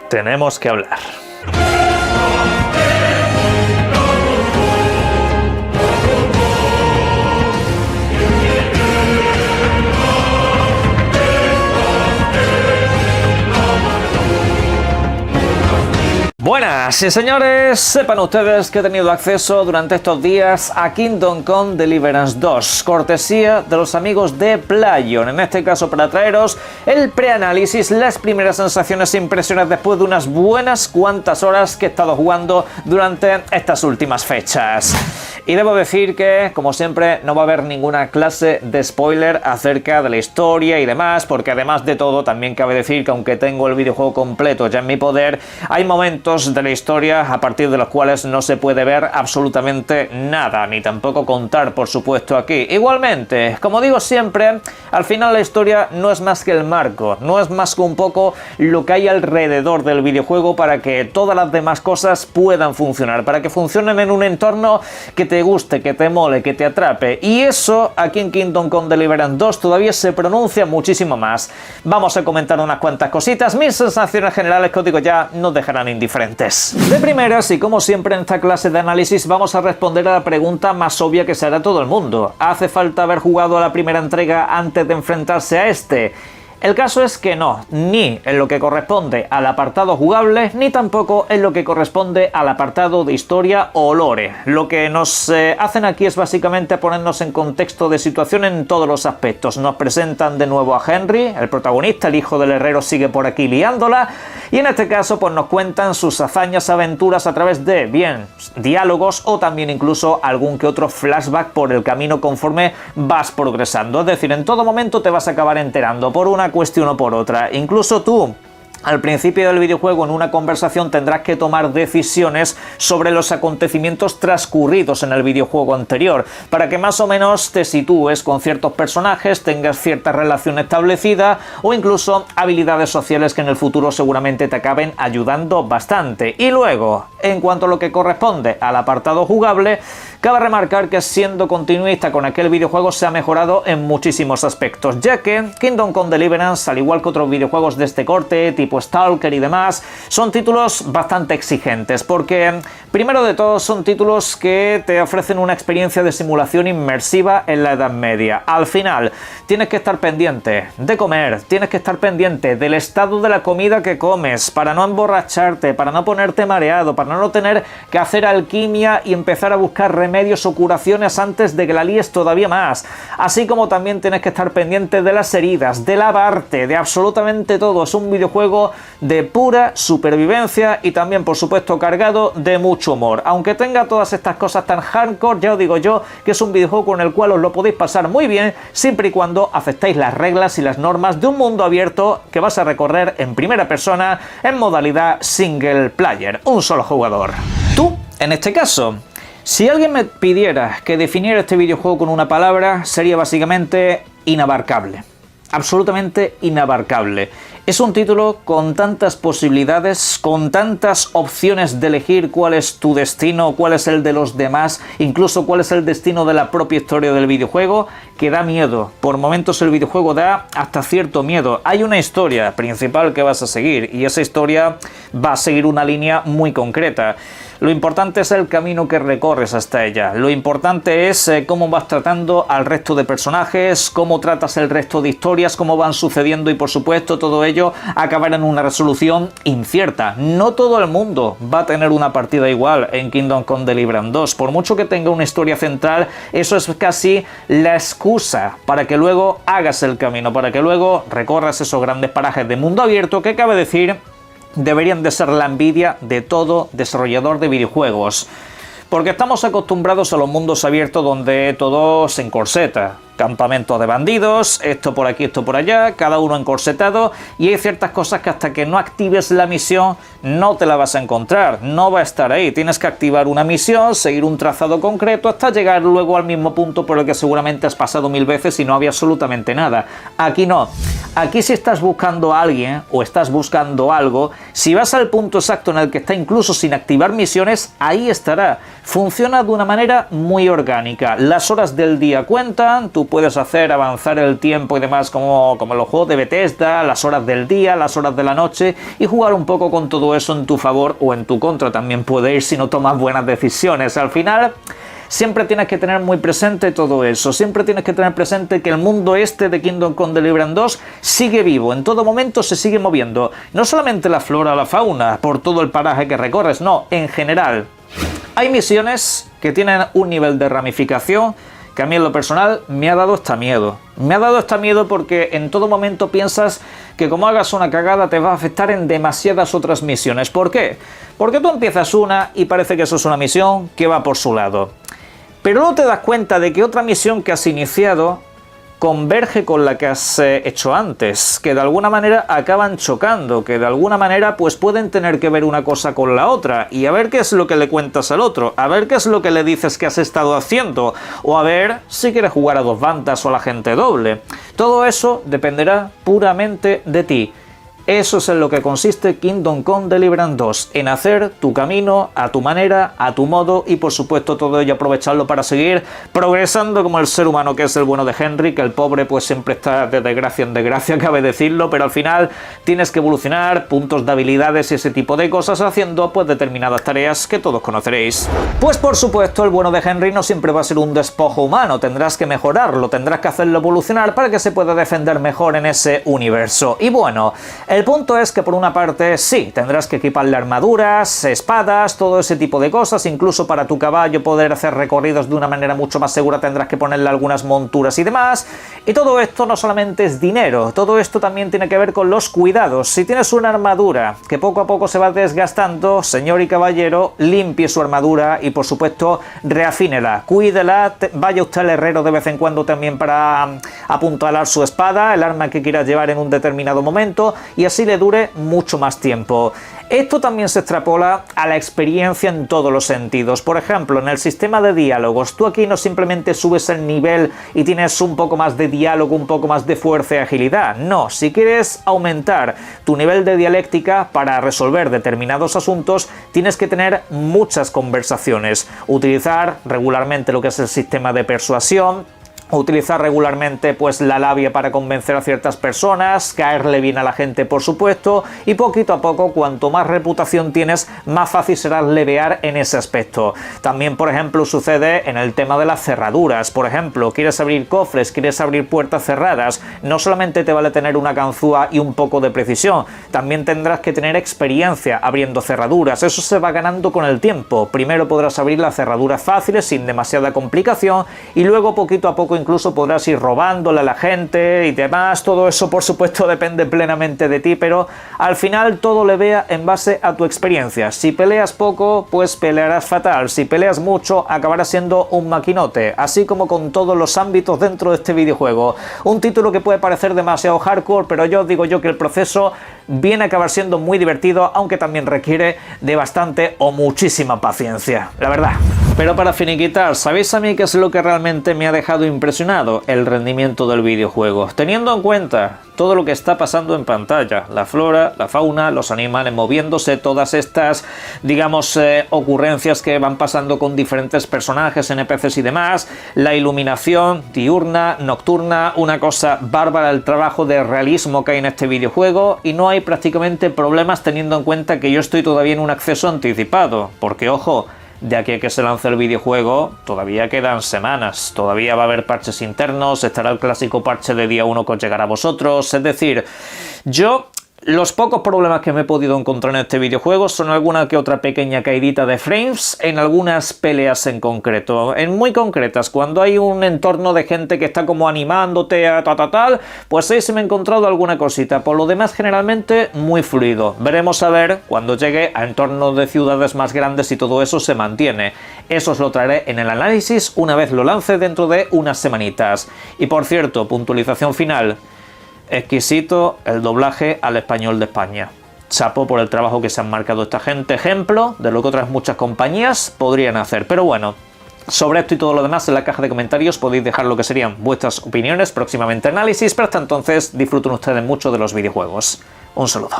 tenemos que hablar. Buenas, sí señores, sepan ustedes que he tenido acceso durante estos días a Kingdom Come Deliverance 2, cortesía de los amigos de Playon, en este caso para traeros el preanálisis, las primeras sensaciones e impresiones después de unas buenas cuantas horas que he estado jugando durante estas últimas fechas. Y debo decir que, como siempre, no va a haber ninguna clase de spoiler acerca de la historia y demás, porque además de todo, también cabe decir que aunque tengo el videojuego completo ya en mi poder, hay momentos de la historia a partir de los cuales no se puede ver absolutamente nada, ni tampoco contar, por supuesto, aquí. Igualmente, como digo siempre, al final la historia no es más que el marco, no es más que un poco lo que hay alrededor del videojuego para que todas las demás cosas puedan funcionar, para que funcionen en un entorno que te guste, que te mole, que te atrape, y eso aquí en Kingdom Come Deliverance 2 todavía se pronuncia muchísimo más. Vamos a comentar unas cuantas cositas, mis sensaciones generales que os digo ya nos dejarán indiferentes. De primeras, y como siempre en esta clase de análisis, vamos a responder a la pregunta más obvia que se hará todo el mundo: ¿hace falta haber jugado a la primera entrega antes de enfrentarse a este? El caso es que no, ni en lo que corresponde al apartado jugable, ni tampoco en lo que corresponde al apartado de historia o lore. Lo que nos hacen aquí es básicamente ponernos en contexto de situación en todos los aspectos. Nos presentan de nuevo a Henry, el protagonista, el hijo del herrero sigue por aquí liándola, y en este caso pues nos cuentan sus hazañas, aventuras a través de, bien, diálogos o también incluso algún que otro flashback por el camino conforme vas progresando. Es decir, en todo momento te vas a acabar enterando por una cuestión o por otra. Incluso tú, al principio del videojuego, en una conversación tendrás que tomar decisiones sobre los acontecimientos transcurridos en el videojuego anterior, para que más o menos te sitúes con ciertos personajes, tengas cierta relación establecida o incluso habilidades sociales que en el futuro seguramente te acaben ayudando bastante. Y luego, en cuanto a lo que corresponde al apartado jugable, cabe remarcar que siendo continuista con aquel videojuego se ha mejorado en muchísimos aspectos, ya que Kingdom Come Deliverance, al igual que otros videojuegos de este corte, tipo Stalker y demás, son títulos bastante exigentes, porque primero de todo son títulos que te ofrecen una experiencia de simulación inmersiva en la Edad Media. Al final tienes que estar pendiente de comer, tienes que estar pendiente del estado de la comida que comes, para no emborracharte, para no ponerte mareado, para no tener que hacer alquimia y empezar a buscar remedios o curaciones antes de que la líes todavía más, así como también tienes que estar pendiente de las heridas, de lavarte, de absolutamente todo. Es un videojuego de pura supervivencia y también, por supuesto, cargado de mucho humor. Aunque tenga todas estas cosas tan hardcore, ya os digo yo que es un videojuego con el cual os lo podéis pasar muy bien, siempre y cuando aceptéis las reglas y las normas de un mundo abierto que vas a recorrer en primera persona en modalidad single player, un solo jugador. Tú, en este caso, si alguien me pidiera que definiera este videojuego con una palabra, sería básicamente inabarcable. Absolutamente inabarcable. Es un título con tantas posibilidades, con tantas opciones de elegir cuál es tu destino, cuál es el de los demás, incluso cuál es el destino de la propia historia del videojuego, que da miedo. Por momentos el videojuego da hasta cierto miedo. Hay una historia principal que vas a seguir y esa historia va a seguir una línea muy concreta. Lo importante es el camino que recorres hasta ella. Lo importante es cómo vas tratando al resto de personajes, cómo tratas el resto de historias, cómo van sucediendo y, por supuesto, todo ello acabará en una resolución incierta. No todo el mundo va a tener una partida igual en Kingdom Come Deliverance 2. Por mucho que tenga una historia central, eso es casi la excusa para que luego hagas el camino, para que luego recorras esos grandes parajes de mundo abierto que, cabe decir, deberían de ser la envidia de todo desarrollador de videojuegos. Porque estamos acostumbrados a los mundos abiertos donde todo se encorseta. Campamento de bandidos, esto por aquí, esto por allá, cada uno encorsetado, y hay ciertas cosas que hasta que no actives la misión no te la vas a encontrar, no va a estar ahí. Tienes que activar una misión, seguir un trazado concreto hasta llegar luego al mismo punto por el que seguramente has pasado 1000 veces y no había absolutamente nada. Aquí no. Aquí, si estás buscando a alguien o estás buscando algo, si vas al punto exacto en el que está incluso sin activar misiones, ahí estará. Funciona de una manera muy orgánica. Las horas del día cuentan, tu tú puedes hacer avanzar el tiempo y demás como los juegos de Bethesda, las horas del día, las horas de la noche, y jugar un poco con todo eso en tu favor o en tu contra. También puede ir si no tomas buenas decisiones. Al final, siempre tienes que tener muy presente todo eso, siempre tienes que tener presente que el mundo este de Kingdom Come Deliverance 2 sigue vivo, en todo momento se sigue moviendo, no solamente la flora o la fauna por todo el paraje que recorres, no, en general. Hay misiones que tienen un nivel de ramificación que a mí en lo personal me ha dado hasta miedo. Me ha dado hasta miedo porque en todo momento piensas que como hagas una cagada te va a afectar en demasiadas otras misiones. ¿Por qué? Porque tú empiezas una y parece que eso es una misión que va por su lado. Pero no te das cuenta de que otra misión que has iniciado converge con la que has hecho antes, que de alguna manera acaban chocando, que de alguna manera pues pueden tener que ver una cosa con la otra, y a ver qué es lo que le cuentas al otro, a ver qué es lo que le dices que has estado haciendo, o a ver si quieres jugar a dos bandas o a la gente doble. Todo eso dependerá puramente de ti. Eso es en lo que consiste Kingdom Come Deliverance 2, en hacer tu camino a tu manera, a tu modo, y por supuesto todo ello aprovecharlo para seguir progresando como el ser humano que es el bueno de Henry, que el pobre pues siempre está de desgracia en desgracia, cabe decirlo, pero al final tienes que evolucionar puntos de habilidades y ese tipo de cosas haciendo pues determinadas tareas que todos conoceréis. Pues por supuesto el bueno de Henry no siempre va a ser un despojo humano, tendrás que mejorarlo, tendrás que hacerlo evolucionar para que se pueda defender mejor en ese universo. Y bueno, el punto es que por una parte sí, tendrás que equiparle armaduras, espadas, todo ese tipo de cosas, incluso para tu caballo poder hacer recorridos de una manera mucho más segura tendrás que ponerle algunas monturas y demás, y todo esto no solamente es dinero, todo esto también tiene que ver con los cuidados. Si tienes una armadura que poco a poco se va desgastando, señor y caballero, limpie su armadura y por supuesto reafínela, cuídela, vaya usted al herrero de vez en cuando también para apuntalar su espada, el arma que quieras llevar en un determinado momento, y así le dure mucho más tiempo. Esto también se extrapola a la experiencia en todos los sentidos. Por ejemplo, en el sistema de diálogos, tú aquí no simplemente subes el nivel y tienes un poco más de diálogo, un poco más de fuerza y agilidad. No, si quieres aumentar tu nivel de dialéctica para resolver determinados asuntos, tienes que tener muchas conversaciones, utilizar regularmente lo que es el sistema de persuasión, utilizar regularmente pues la labia para convencer a ciertas personas, caerle bien a la gente por supuesto, y poquito a poco cuanto más reputación tienes más fácil será levear en ese aspecto. También por ejemplo sucede en el tema de las cerraduras. Por ejemplo, quieres abrir cofres, quieres abrir puertas cerradas, no solamente te vale tener una ganzúa y un poco de precisión, también tendrás que tener experiencia abriendo cerraduras. Eso se va ganando con el tiempo. Primero podrás abrir las cerraduras fáciles sin demasiada complicación y luego poquito a poco incluso podrás ir robándole a la gente y demás. Todo eso por supuesto depende plenamente de ti, pero al final todo le vea en base a tu experiencia. Si peleas poco, pues pelearás fatal. Si peleas mucho, acabarás siendo un maquinote, así como con todos los ámbitos dentro de este videojuego. Un título que puede parecer demasiado hardcore, pero yo digo que el proceso viene a acabar siendo muy divertido, aunque también requiere de bastante o muchísima paciencia, la verdad. Pero para finiquitar, ¿sabéis a mí qué es lo que realmente me ha dejado impresionado? El rendimiento del videojuego. Teniendo en cuenta todo lo que está pasando en pantalla, la flora, la fauna, los animales moviéndose, todas estas, digamos, ocurrencias que van pasando con diferentes personajes, NPCs y demás, la iluminación diurna, nocturna, una cosa bárbara el trabajo de realismo que hay en este videojuego, y no hay prácticamente problemas teniendo en cuenta que yo estoy todavía en un acceso anticipado, porque ojo, de aquí a que se lance el videojuego todavía quedan semanas, todavía va a haber parches internos, estará el clásico parche de día 1 que os llegará a vosotros, es decir, los pocos problemas que me he podido encontrar en este videojuego son alguna que otra pequeña caidita de frames en algunas peleas en concreto, en muy concretas, cuando hay un entorno de gente que está como animándote a tal, pues ahí se me ha encontrado alguna cosita. Por lo demás generalmente muy fluido. Veremos a ver cuando llegue a entornos de ciudades más grandes si todo eso se mantiene. Eso os lo traeré en el análisis una vez lo lance dentro de unas semanitas. Y por cierto, puntualización final. Exquisito el doblaje al español de España. Chapo por el trabajo que se han marcado esta gente, ejemplo de lo que otras muchas compañías podrían hacer. Pero bueno, sobre esto y todo lo demás en la caja de comentarios podéis dejar lo que serían vuestras opiniones, próximamente análisis, pero hasta entonces disfruten ustedes mucho de los videojuegos. Un saludo.